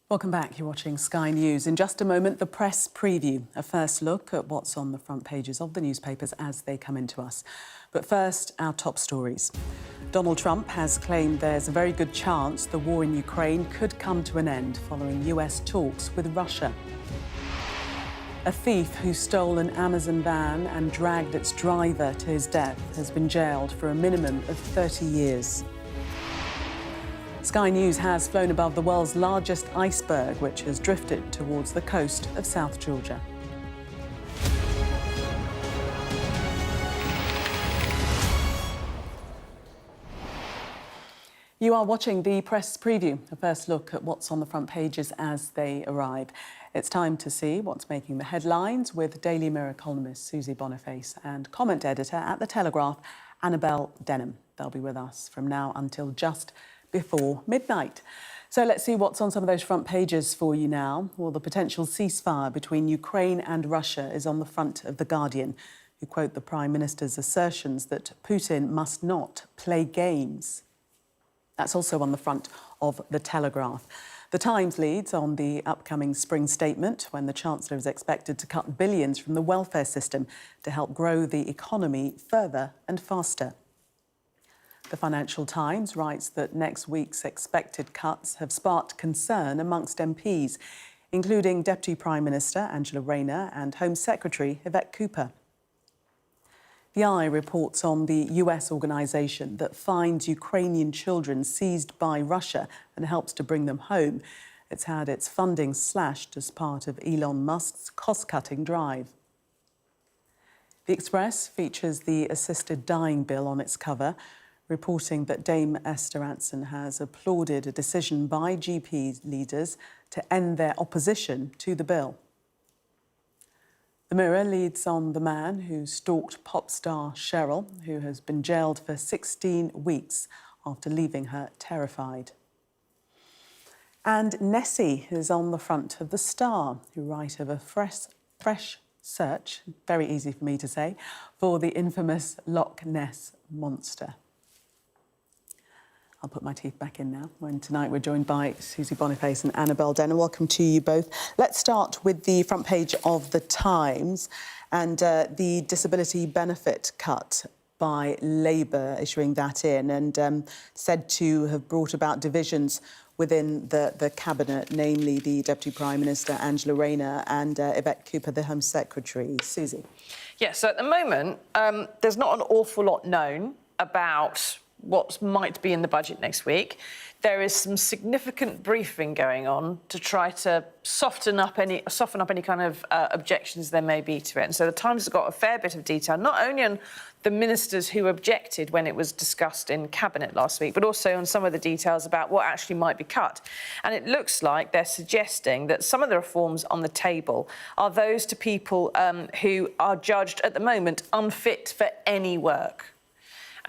Welcome back. You're watching Sky News. In just a moment, the press preview, a first look at what's on the front pages of the newspapers as they come into us. But first, our top stories. Donald Trump has claimed there's a very good chance the war in Ukraine could come to an end following US talks with Russia. A thief who stole an Amazon van and dragged its driver to his death has been jailed for a minimum of 30 years. Sky News has flown above the world's largest iceberg, which has drifted towards the coast of South Georgia. You are watching the press preview, a first look at what's on the front pages as they arrive. It's time to see what's making the headlines with Daily Mirror columnist Susie Boniface and comment editor at The Telegraph, Annabelle Denham. They'll be with us from now until just before midnight. So let's see what's on some of those front pages for you now. Well, the potential ceasefire between Ukraine and Russia is on the front of The Guardian, who quote the Prime Minister's assertions that Putin must not play games. That's also on the front of The Telegraph. The Times leads on the upcoming spring statement when the Chancellor is expected to cut billions from the welfare system to help grow the economy further and faster. The Financial Times writes that next week's expected cuts have sparked concern amongst MPs, including Deputy Prime Minister Angela Rayner and Home Secretary Yvette Cooper. The Eye reports on the US organisation that finds Ukrainian children seized by Russia and helps to bring them home. It's had its funding slashed as part of Elon Musk's cost-cutting drive. The Express features the assisted dying bill on its cover, reporting that Dame Esther Rantzen has applauded a decision by GP leaders to end their opposition to the bill. The Mirror leads on the man who stalked pop star Cheryl, who has been jailed for 16 weeks after leaving her terrified. And Nessie is on the front of The Star, who write of a fresh search, very easy for me to say, for the infamous Loch Ness monster. I'll put my teeth back in now. And tonight we're joined by Susie Boniface and Annabelle Denham. Welcome to you both. Let's start with the front page of The Times and the disability benefit cut by Labour, issuing that in and said to have brought about divisions within the Cabinet, namely the Deputy Prime Minister Angela Rayner and Yvette Cooper, the Home Secretary. Susie. Yes, so at the moment, there's not an awful lot known about what might be in the budget next week. There is some significant briefing going on to try to soften up any kind of objections there may be to it. And so the Times has got a fair bit of detail, not only on the ministers who objected when it was discussed in Cabinet last week, but also on some of the details about what actually might be cut. And it looks like they're suggesting that some of the reforms on the table are those to people who are judged at the moment unfit for any work.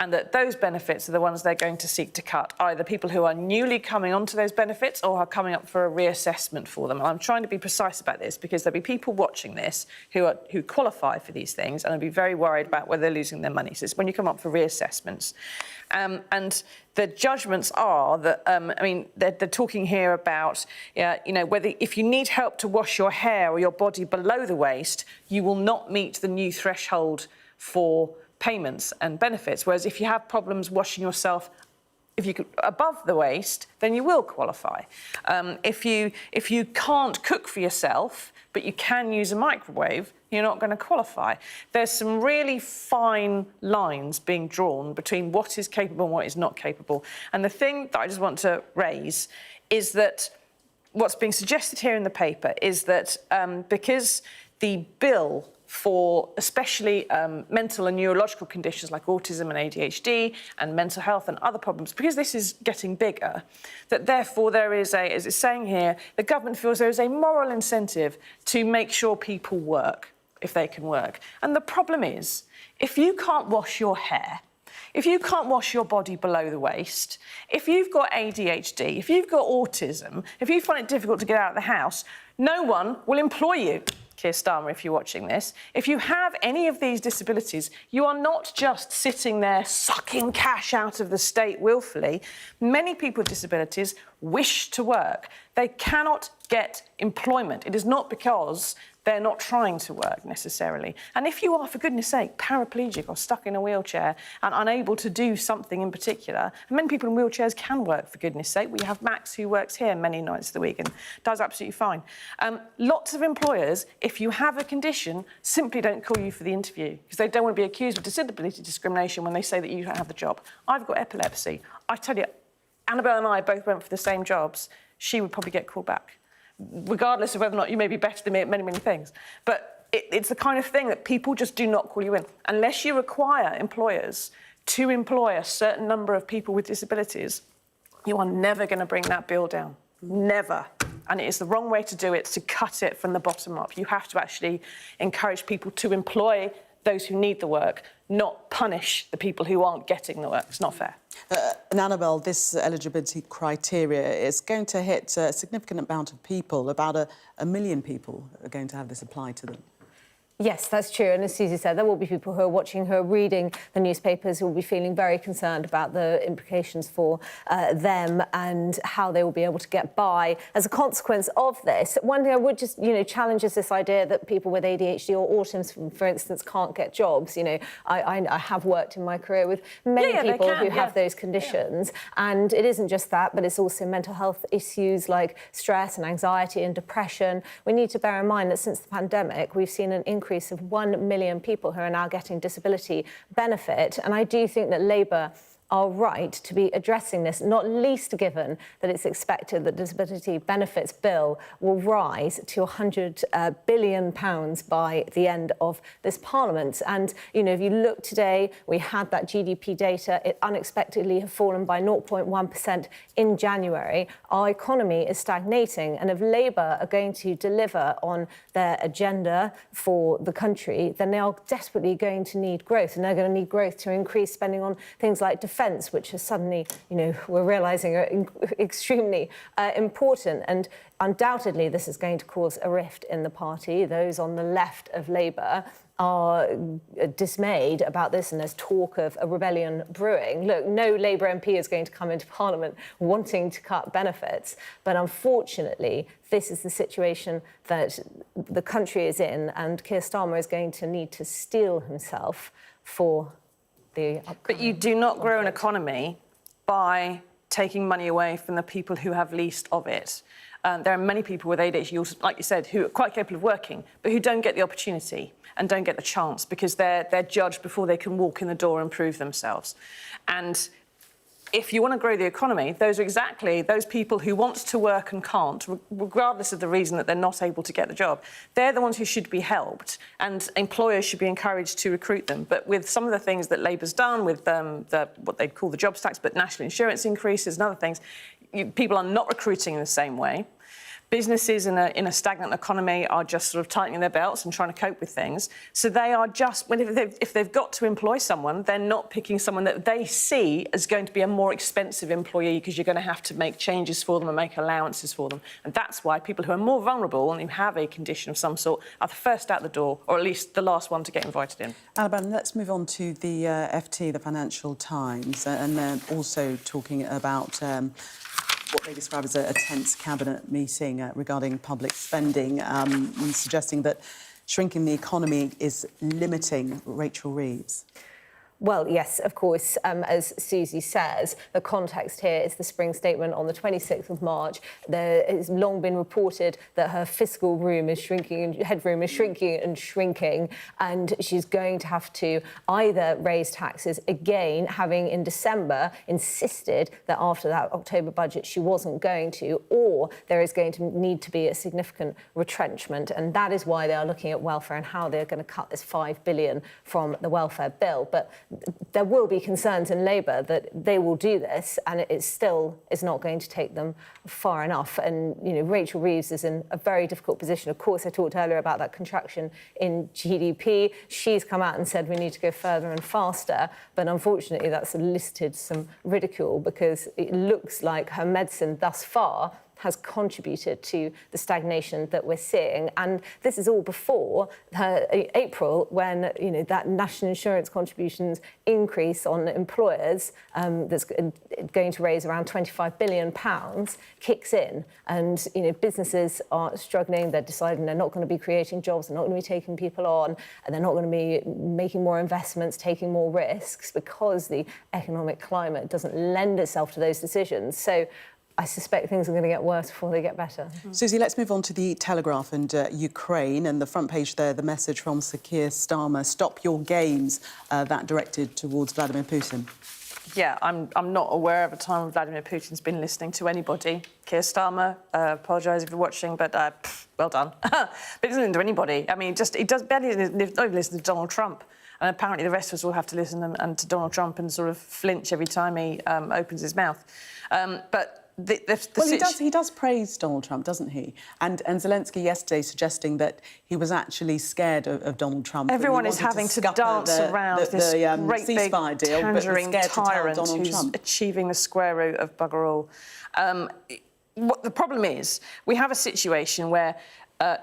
And that those benefits are the ones they're going to seek to cut, either people who are newly coming onto those benefits or are coming up for a reassessment for them. And I'm trying to be precise about this because there'll be people watching this who qualify for these things and will be very worried about whether they're losing their money. So it's when you come up for reassessments. And the judgments are that, they're talking here about, whether if you need help to wash your hair or your body below the waist, you will not meet the new threshold for payments and benefits, whereas if you have problems washing yourself above the waist, then you will qualify. If you can't cook for yourself, but you can use a microwave, you're not going to qualify. There's some really fine lines being drawn between what is capable and what is not capable. And the thing that I just want to raise is that what's being suggested here in the paper is that because the bill for especially mental and neurological conditions like autism and ADHD and mental health and other problems, because this is getting bigger, that therefore there is as it's saying here, the government feels there is a moral incentive to make sure people work if they can work. And the problem is, if you can't wash your hair, if you can't wash your body below the waist, if you've got ADHD, if you've got autism, if you find it difficult to get out of the house, no one will employ you. Keir Starmer, if you're watching this, if you have any of these disabilities, you are not just sitting there sucking cash out of the state willfully. Many people with disabilities wish to work, they cannot get employment. It is not because they're not trying to work necessarily. And if you are, for goodness sake, paraplegic or stuck in a wheelchair and unable to do something in particular, and many people in wheelchairs can work, for goodness sake. We have Max who works here many nights of the week and does absolutely fine. Lots of employers, if you have a condition, simply don't call you for the interview because they don't want to be accused of disability discrimination when they say that you don't have the job. I've got epilepsy. I tell you, Annabelle and I both went for the same jobs. She would probably get called back, regardless of whether or not you may be better than me at many, many things. But it's the kind of thing that people just do not call you in. Unless you require employers to employ a certain number of people with disabilities, you are never going to bring that bill down. Never. And it is the wrong way to do it, to cut it from the bottom up. You have to actually encourage people to employ those who need the work, not punish the people who aren't getting the work. It's not fair. And Annabelle, this eligibility criteria is going to hit a significant amount of people. About a million people are going to have this applied to them. Yes, that's true. And as Susie said, there will be people who are watching, who are reading the newspapers, who will be feeling very concerned about the implications for them and how they will be able to get by as a consequence of this. One thing I would just, challenge is this idea that people with ADHD or autism, for instance, can't get jobs. I have worked in my career with many people who have those conditions. Yeah. And it isn't just that, but it's also mental health issues like stress and anxiety and depression. We need to bear in mind that since the pandemic, we've seen an increase of 1 million people who are now getting disability benefit. And I do think that Labour are right to be addressing this, not least given that it's expected that disability benefits bill will rise to £100 billion by the end of this Parliament. And, if you look today, we had that GDP data. It unexpectedly have fallen by 0.1% in January. Our economy is stagnating. And if Labour are going to deliver on their agenda for the country, then they are desperately going to need growth. And they're going to need growth to increase spending on things like defence, which is suddenly, we're realising are extremely important. And undoubtedly, this is going to cause a rift in the party. Those on the left of Labour are dismayed about this, and there's talk of a rebellion brewing. Look, no Labour MP is going to come into Parliament wanting to cut benefits, but unfortunately, this is the situation that the country is in, and Keir Starmer is going to need to steel himself for the upcoming... But you do not grow an economy by taking money away from the people who have least of it. There are many people with ADHD, like you said, who are quite capable of working, but who don't get the opportunity and don't get the chance because they're judged before they can walk in the door and prove themselves. And if you want to grow the economy, those are exactly those people who want to work and can't, regardless of the reason that they're not able to get the job. They're the ones who should be helped, and employers should be encouraged to recruit them. But with some of the things that Labour's done, with what they call the jobs tax, but national insurance increases and other things, people are not recruiting in the same way. Businesses in a stagnant economy are just sort of tightening their belts and trying to cope with things. So they are just, if they've got to employ someone, they're not picking someone that they see as going to be a more expensive employee because you're going to have to make changes for them and make allowances for them. And that's why people who are more vulnerable and who have a condition of some sort are the first out the door, or at least the last one to get invited in. Annabelle, let's move on to the FT, the Financial Times, and they're also talking about what they describe as a tense cabinet meeting regarding public spending, suggesting that shrinking the economy is limiting Rachel Reeves. Well, yes, of course, as Susie says, the context here is the Spring statement on the 26th of March. There has long been reported that her fiscal room is shrinking, and headroom is shrinking and shrinking, and she's going to have to either raise taxes again, having in December insisted that after that October budget she wasn't going to, or there is going to need to be a significant retrenchment, and that is why they are looking at welfare and how they're going to cut this £5 billion from the welfare bill. But there will be concerns in Labour that they will do this, and it still is not going to take them far enough. And, Rachel Reeves is in a very difficult position. Of course, I talked earlier about that contraction in GDP. She's come out and said we need to go further and faster, but unfortunately that's elicited some ridicule because it looks like her medicine thus far has contributed to the stagnation that we're seeing. And this is all before April, when that national insurance contributions increase on employers that's going to raise around £25 billion kicks in. And businesses are struggling. They're deciding they're not going to be creating jobs, they're not going to be taking people on, and they're not going to be making more investments, taking more risks, because the economic climate doesn't lend itself to those decisions. So I suspect things are going to get worse before they get better. Susie, let's move on to the Telegraph and Ukraine. And the front page there, the message from Sir Keir Starmer: "Stop your games," that directed towards Vladimir Putin. Yeah, I'm not aware of a time when Vladimir Putin's been listening to anybody. Keir Starmer, apologise if you're watching, but well done. But he doesn't listen to anybody. I mean, he does barely not even listen to Donald Trump. And apparently the rest of us will have to listen to Donald Trump and sort of flinch every time he opens his mouth. He does praise Donald Trump, doesn't he? And Zelensky yesterday suggesting that he was actually scared of Donald Trump. Everyone is having to dance around this great big tangerine tyrant who's achieving the square root of bugger all. What the problem is, we have a situation where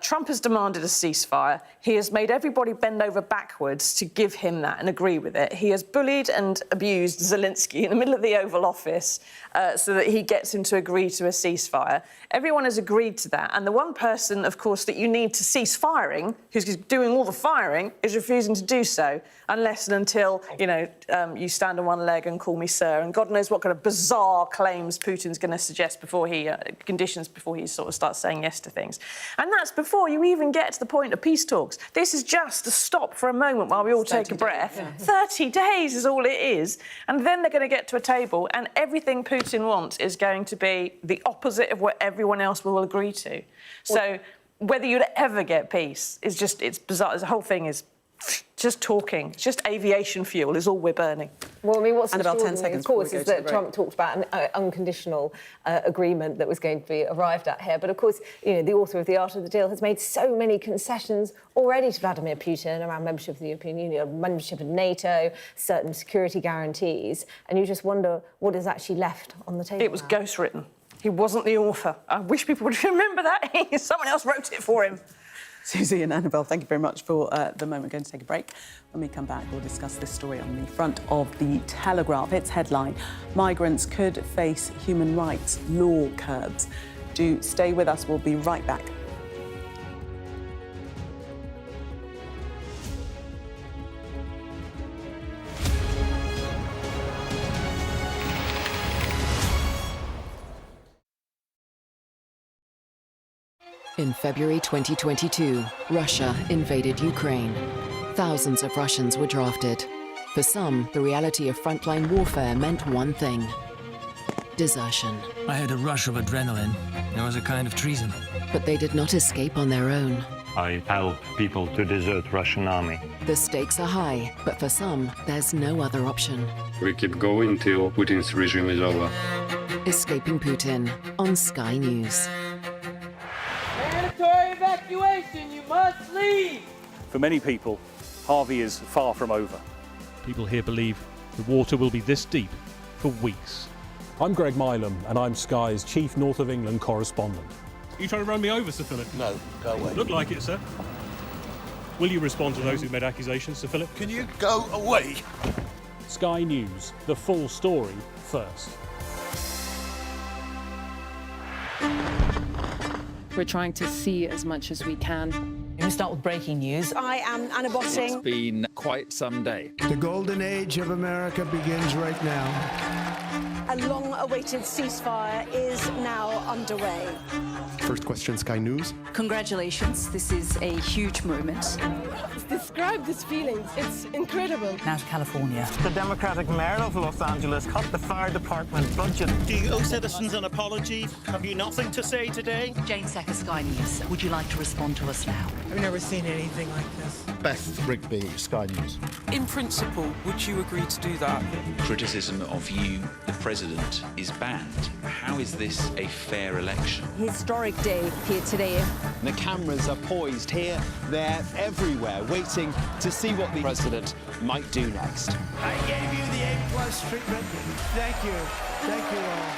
Trump has demanded a ceasefire. He has made everybody bend over backwards to give him that and agree with it. He has bullied and abused Zelensky in the middle of the Oval Office so that he gets him to agree to a ceasefire. Everyone has agreed to that. And the one person, of course, that you need to cease firing, who's doing all the firing, is refusing to do so unless and until, you stand on one leg and call me sir. And God knows what kind of bizarre claims Putin's going to suggest before he, conditions before he sort of starts saying yes to things. And that's before you even get to the point of peace talks. This is just to stop for a moment while we all take a breath. 30 days is all it is. And then they're going to get to a table and everything Putin wants is going to be the opposite of what everyone else will agree to. So whether you'd ever get peace is just, it's bizarre. The whole thing is just talking. It's just aviation fuel is all we're burning. Well, I mean, what's about 10 extraordinary, seconds of course, is that Trump talked about an unconditional agreement that was going to be arrived at here. But, of course, the author of The Art of the Deal has made so many concessions already to Vladimir Putin around membership of the European Union, membership of NATO, certain security guarantees. And you just wonder what is actually left on the table. It was ghostwritten. He wasn't the author. I wish people would remember that. Someone else wrote it for him. Susie and Annabelle, thank you very much for the moment. We're going to take a break. When we come back, we'll discuss this story on the front of the Telegraph. Its headline: "Migrants could face human rights law curbs." Do stay with us. We'll be right back. In February 2022, Russia invaded Ukraine. Thousands of Russians were drafted. For some, the reality of frontline warfare meant one thing: desertion. I had a rush of adrenaline. It was a kind of treason. But they did not escape on their own. I help people to desert Russian army. The stakes are high, but for some, there's no other option. We keep going till Putin's regime is over. Escaping Putin on Sky News. Mandatory evacuation, you must leave! For many people, Harvey is far from over. People here believe the water will be this deep for weeks. I'm Greg Milam, and I'm Sky's chief North of England correspondent. Are you trying to run me over, Sir Philip? No, go away. Look like it, sir. Will you respond to those who made accusations, Sir Philip? Can you go away? Sky News, the full story first. We're trying to see as much as we can. We're going to start with breaking news. I am Anna Botting. It's been quite some day. The golden age of America begins right now. A long-awaited ceasefire is now underway. First question, Sky News. Congratulations, this is a huge moment. Describe this feeling, it's incredible. Now to California. The Democratic mayor of Los Angeles cut the fire department budget. Do you owe citizens an apology? Have you nothing to say today? Jane Secker, Sky News. Would you like to respond to us now? I've never seen anything like this. Beth Rigby, Sky News. In principle, would you agree to do that? Criticism of you, the president, is banned. How is this a fair election? Historic day here today. The cameras are poised here, there, everywhere, waiting to see what the president might do next. I gave you the A+ treatment. Thank you. Thank you all.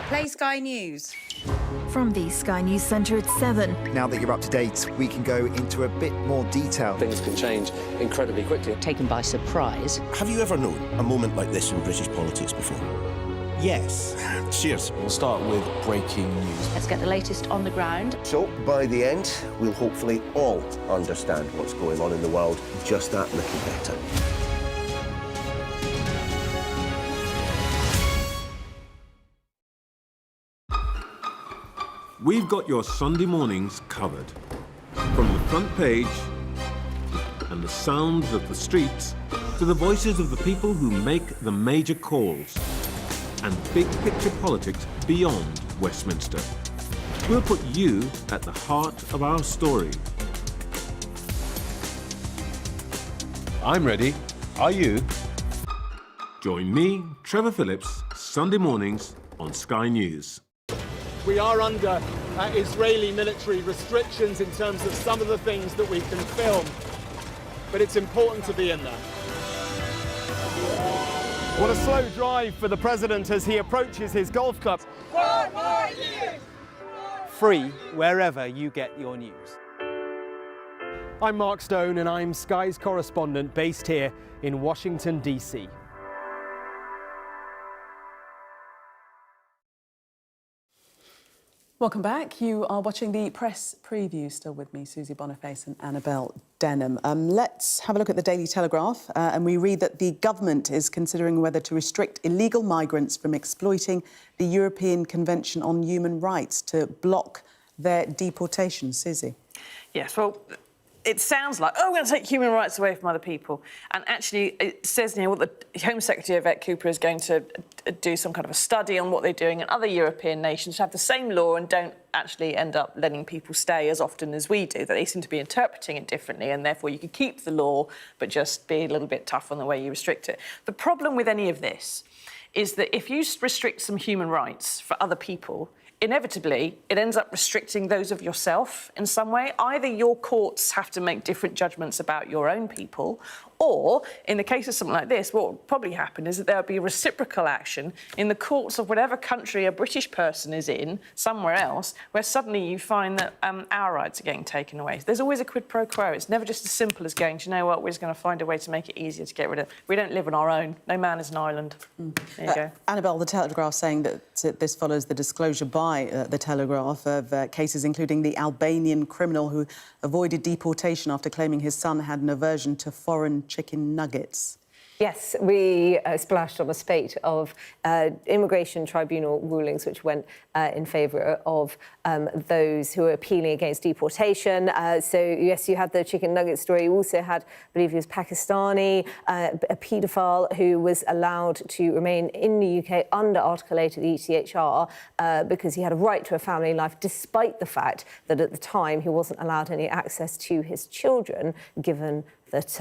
Play Sky News. From the Sky News Centre at 7. Now that you're up to date, we can go into a bit more detail. Things can change incredibly quickly. Taken by surprise. Have you ever known a moment like this in British politics before? Yes. Cheers. We'll start with breaking news. Let's get the latest on the ground. So, by the end, we'll hopefully all understand what's going on in the world just that little better. We've got your Sunday mornings covered. From the front page and the sounds of the streets to the voices of the people who make the major calls and big picture politics beyond Westminster. We'll put you at the heart of our story. I'm ready. Are you? Join me, Trevor Phillips, Sunday mornings on Sky News. We are under Israeli military restrictions in terms of some of the things that we can film, but it's important to be in there. What a slow drive for the president as he approaches his golf club. 4 more years! Free wherever you get your news. I'm Mark Stone and I'm Sky's correspondent based here in Washington, D.C. Welcome back. You are watching the press preview. Still with me, Susie Boniface and Annabelle Denham. Let's have a look at the Daily Telegraph. And we read that the government is considering whether to restrict illegal migrants from exploiting the European Convention on Human Rights to block their deportation. Susie. Yes, well, it sounds like, oh, we're going to take human rights away from other people. And actually, it says here, well, the Home Secretary, Yvette Cooper, is going to do some kind of a study on what they're doing in other European nations who have the same law and don't actually end up letting people stay as often as we do, that they seem to be interpreting it differently, and therefore you could keep the law but just be a little bit tough on the way you restrict it. The problem with any of this is that if you restrict some human rights for other people, inevitably, it ends up restricting those of yourself in some way. Either your courts have to make different judgments about your own people, or, in the case of something like this, what would probably happen is that there would be reciprocal action in the courts of whatever country a British person is in, somewhere else, where suddenly you find that our rights are getting taken away. There's always a quid pro quo. It's never just as simple as going, do you know what, we're just going to find a way to make it easier to get rid of. We don't live on our own. No man is an island. There you go. Annabelle, the Telegraph saying that this follows the disclosure by the Telegraph of cases including the Albanian criminal who avoided deportation after claiming his son had an aversion to foreign chicken nuggets. Yes, we splashed on a spate of immigration tribunal rulings which went in favour of those who are appealing against deportation. So, yes, you had the chicken nugget story. You also had, I believe he was Pakistani, a paedophile who was allowed to remain in the UK under Article 8 of the ECHR because he had a right to a family life, despite the fact that at the time he wasn't allowed any access to his children, given that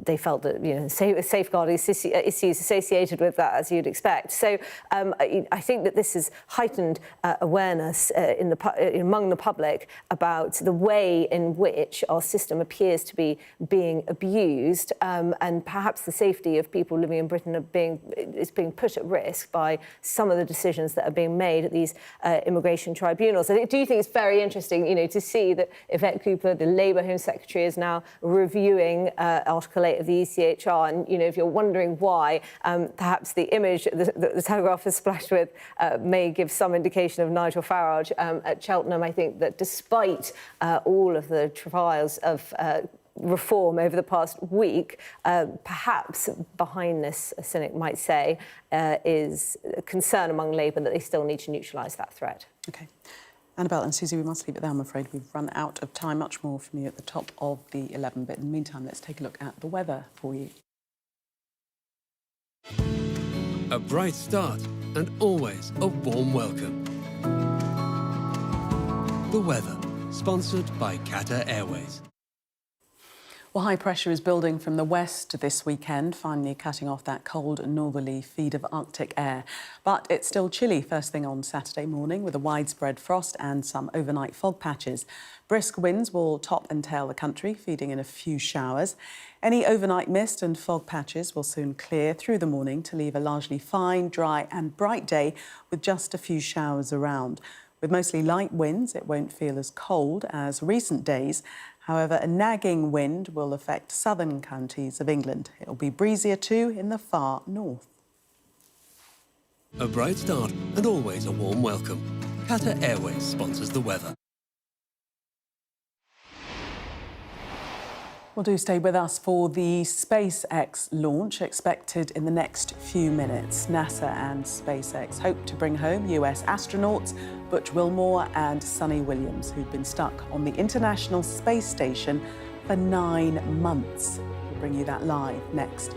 they felt that, you know, safeguarding issues associated with that, as you'd expect. So I think that this has heightened awareness among the public about the way in which our system appears to be being abused, and perhaps the safety of people living in Britain is being put at risk by some of the decisions that are being made at these immigration tribunals. I do think it's very interesting, you know, to see that Yvette Cooper, the Labour Home Secretary, is now reviewing Article 8 of the ECHR. And, you know, if you're wondering why, perhaps the image the Telegraph is splashed with may give some indication of Nigel Farage at Cheltenham. I think that despite all of the trials of reform over the past week, perhaps behind this, a cynic might say, is concern among Labour that they still need to neutralise that threat. OK. Annabelle and Susie, we must leave it there, I'm afraid. We've run out of time. Much more from you at the top of the 11 bit. In the meantime, let's take a look at the weather for you. A bright start and always a warm welcome. The weather, sponsored by Qatar Airways. Well, high pressure is building from the west this weekend, finally cutting off that cold northerly feed of Arctic air. But it's still chilly first thing on Saturday morning with a widespread frost and some overnight fog patches. Brisk winds will top and tail the country, feeding in a few showers. Any overnight mist and fog patches will soon clear through the morning to leave a largely fine, dry and bright day with just a few showers around. With mostly light winds, it won't feel as cold as recent days. However, a nagging wind will affect southern counties of England. It'll be breezier too in the far north. A bright start and always a warm welcome. Qatar Airways sponsors the weather. Well, do stay with us for the SpaceX launch expected in the next few minutes. NASA and SpaceX hope to bring home US astronauts Butch Wilmore and Suni Williams, who've been stuck on the International Space Station for 9 months. We'll bring you that live next.